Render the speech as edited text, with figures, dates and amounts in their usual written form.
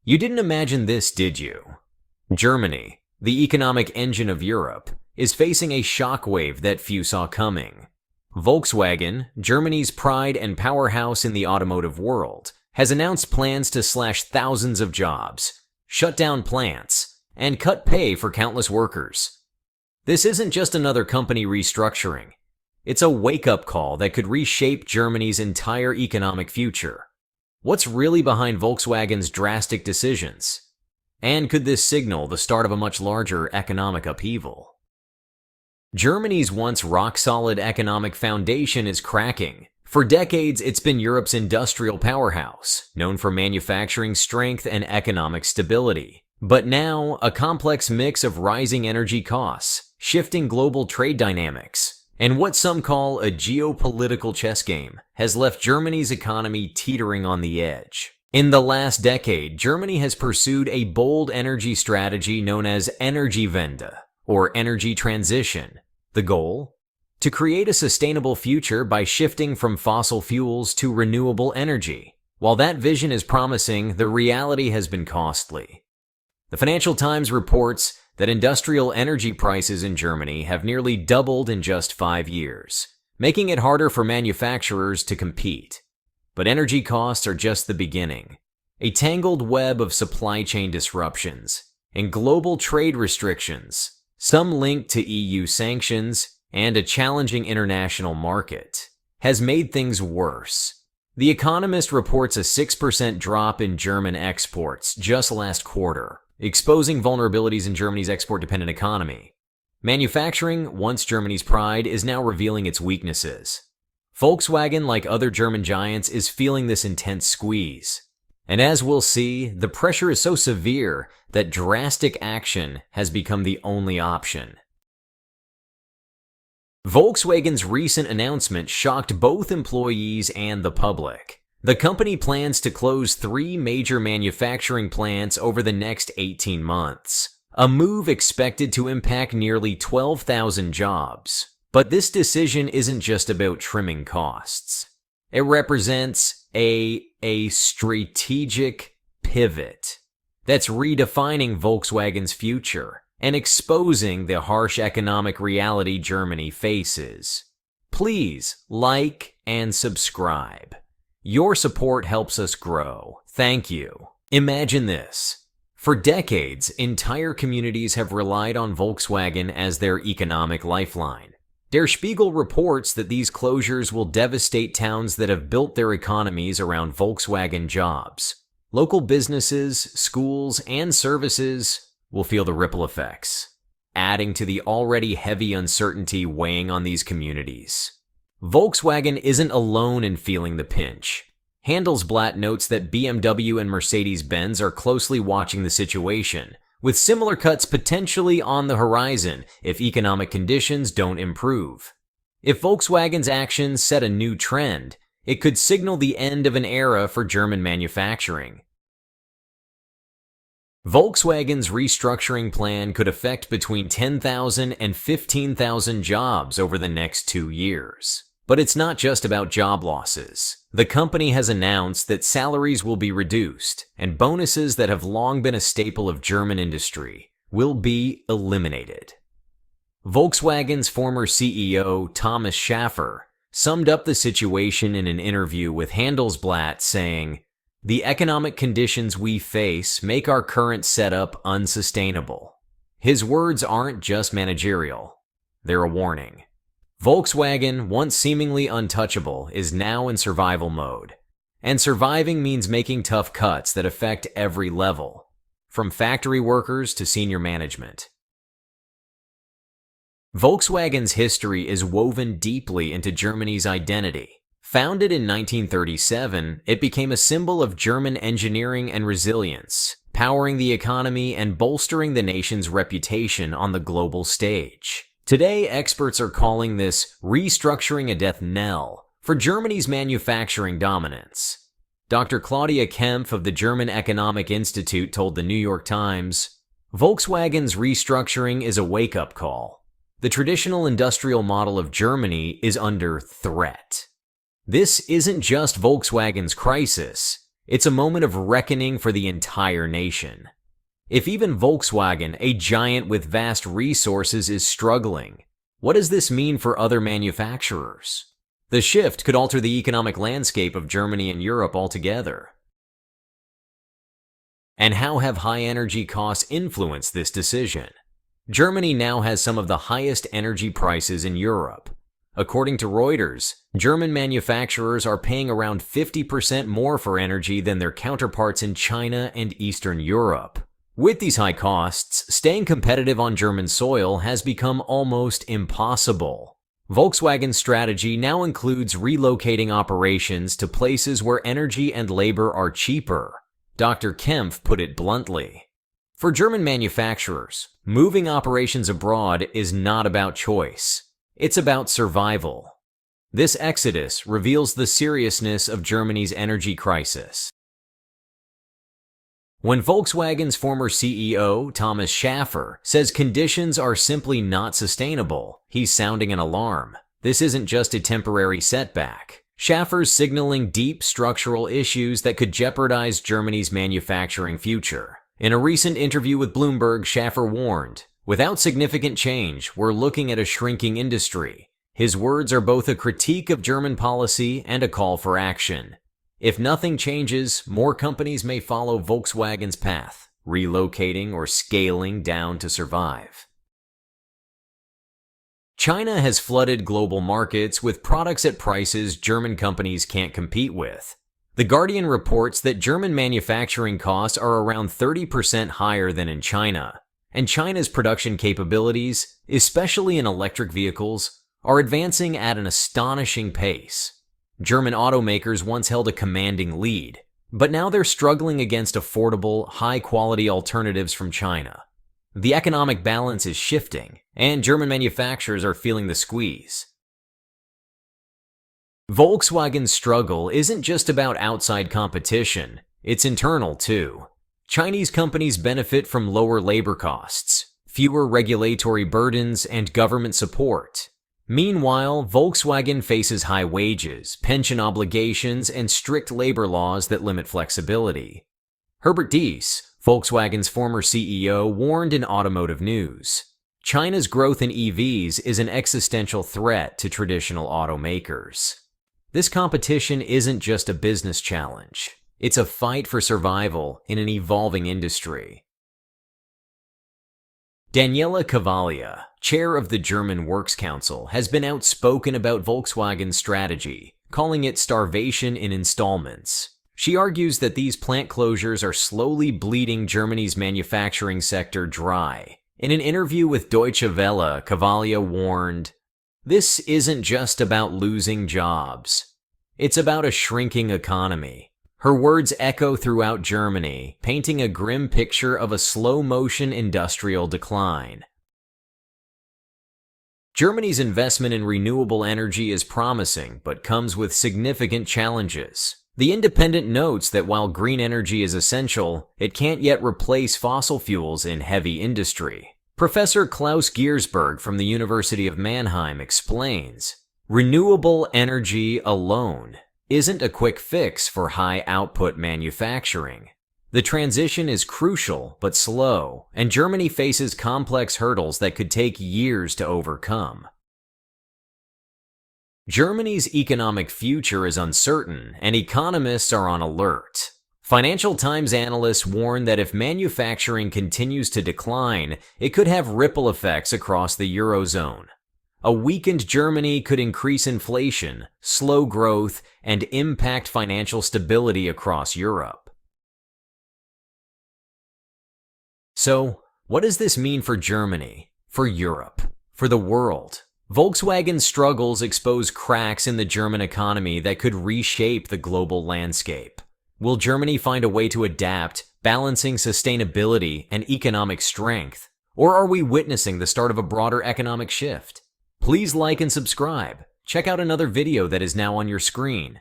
You didn't imagine this, did you? Germany, the economic engine of Europe, is facing a shockwave that few saw coming. Volkswagen, Germany's pride and powerhouse in the automotive world, has announced plans to slash thousands of jobs, shut down plants, and cut pay for countless workers. This isn't just another company restructuring. It's a wake-up call that could reshape Germany's entire economic future. What's really behind Volkswagen's drastic decisions? And could this signal the start of a much larger economic upheaval? Germany's once rock-solid economic foundation is cracking. For decades, it's been Europe's industrial powerhouse, known for manufacturing strength and economic stability. But now, a complex mix of rising energy costs, shifting global trade dynamics, and what some call a geopolitical chess game has left Germany's economy teetering on the edge. In the last decade, Germany has pursued a bold energy strategy known as Energiewende, or energy transition. The goal? To create a sustainable future by shifting from fossil fuels to renewable energy. While that vision is promising, the reality has been costly. The Financial Times reports that industrial energy prices in Germany have nearly doubled in just 5 years, making it harder for manufacturers to compete. But energy costs are just the beginning. A tangled web of supply chain disruptions and global trade restrictions, some linked to EU sanctions, and a challenging international market, has made things worse. The Economist reports a 6% drop in German exports just last quarter, exposing vulnerabilities in Germany's export-dependent economy. Manufacturing, once Germany's pride, is now revealing its weaknesses. Volkswagen, like other German giants, is feeling this intense squeeze. And as we'll see, the pressure is so severe that drastic action has become the only option. Volkswagen's recent announcement shocked both employees and the public. The company plans to close 3 major manufacturing plants over the next 18 months, a move expected to impact nearly 12,000 jobs. But this decision isn't just about trimming costs. It represents a strategic pivot that's redefining Volkswagen's future and exposing the harsh economic reality Germany faces. Please like and subscribe. Your support helps us grow. Thank you. Imagine this. For decades, entire communities have relied on Volkswagen as their economic lifeline. Der Spiegel reports that these closures will devastate towns that have built their economies around Volkswagen jobs. Local businesses, schools, and services will feel the ripple effects, adding to the already heavy uncertainty weighing on these communities. Volkswagen isn't alone in feeling the pinch. Handelsblatt notes that BMW and Mercedes-Benz are closely watching the situation, with similar cuts potentially on the horizon if economic conditions don't improve. If Volkswagen's actions set a new trend, it could signal the end of an era for German manufacturing. Volkswagen's restructuring plan could affect between 10,000 and 15,000 jobs over the next 2 years. But it's not just about job losses. The company has announced that salaries will be reduced, and bonuses that have long been a staple of German industry will be eliminated. Volkswagen's former CEO Thomas Schaffer summed up the situation in an interview with Handelsblatt, saying, "The economic conditions we face make our current setup unsustainable." His words aren't just managerial, they're a warning. Volkswagen, once seemingly untouchable, is now in survival mode. And surviving means making tough cuts that affect every level, from factory workers to senior management. Volkswagen's history is woven deeply into Germany's identity. Founded in 1937, it became a symbol of German engineering and resilience, powering the economy and bolstering the nation's reputation on the global stage. Today, experts are calling this restructuring a death knell for Germany's manufacturing dominance. Dr. Claudia Kempf of the German Economic Institute told the New York Times, "Volkswagen's restructuring is a wake-up call. The traditional industrial model of Germany is under threat." This isn't just Volkswagen's crisis, It's a moment of reckoning for the entire nation. If even Volkswagen, a giant with vast resources, is struggling, what does this mean for other manufacturers? The shift could alter the economic landscape of Germany and Europe altogether. And how have high energy costs influenced this decision? Germany now has some of the highest energy prices in Europe. According to Reuters, German manufacturers are paying around 50% more for energy than their counterparts in China and Eastern Europe. With these high costs, staying competitive on German soil has become almost impossible. Volkswagen's strategy now includes relocating operations to places where energy and labor are cheaper. Dr. Kempf put it bluntly. For German manufacturers, moving operations abroad is not about choice. It's about survival. This exodus reveals the seriousness of Germany's energy crisis. When Volkswagen's former CEO, Thomas Schaffer, says conditions are simply not sustainable, he's sounding an alarm. This isn't just a temporary setback. Schaffer's signaling deep structural issues that could jeopardize Germany's manufacturing future. In a recent interview with Bloomberg, Schaffer warned, "Without significant change, we're looking at a shrinking industry." His words are both a critique of German policy and a call for action. If nothing changes, more companies may follow Volkswagen's path, relocating or scaling down to survive. China has flooded global markets with products at prices German companies can't compete with. The Guardian reports that German manufacturing costs are around 30% higher than in China, and China's production capabilities, especially in electric vehicles, are advancing at an astonishing pace. German automakers once held a commanding lead, but now they're struggling against affordable, high-quality alternatives from China. The economic balance is shifting, and German manufacturers are feeling the squeeze. Volkswagen's struggle isn't just about outside competition, it's internal too. Chinese companies benefit from lower labor costs, fewer regulatory burdens, and government support. Meanwhile, Volkswagen faces high wages, pension obligations, and strict labor laws that limit flexibility. Herbert Diess, Volkswagen's former CEO, warned in Automotive News, "China's growth in EVs is an existential threat to traditional automakers." This competition isn't just a business challenge. It's a fight for survival in an evolving industry. Daniela Cavalia, chair of the German Works Council, has been outspoken about Volkswagen's strategy, calling it starvation in installments. She argues that these plant closures are slowly bleeding Germany's manufacturing sector dry. In an interview with Deutsche Welle, Cavalia warned, "This isn't just about losing jobs. It's about a shrinking economy." Her words echo throughout Germany, painting a grim picture of a slow-motion industrial decline. Germany's investment in renewable energy is promising, but comes with significant challenges. The Independent notes that while green energy is essential, it can't yet replace fossil fuels in heavy industry. Professor Klaus Giersberg from the University of Mannheim explains, "Renewable energy alone isn't a quick fix for high-output manufacturing. The transition is crucial but slow, and Germany faces complex hurdles that could take years to overcome." Germany's economic future is uncertain, and economists are on alert. Financial Times analysts warn that if manufacturing continues to decline, it could have ripple effects across the Eurozone. A weakened Germany could increase inflation, slow growth, and impact financial stability across Europe. So, what does this mean for Germany, for Europe, for the world? Volkswagen's struggles expose cracks in the German economy that could reshape the global landscape. Will Germany find a way to adapt, balancing sustainability and economic strength? Or are we witnessing the start of a broader economic shift? Please like and subscribe. Check out another video that is now on your screen.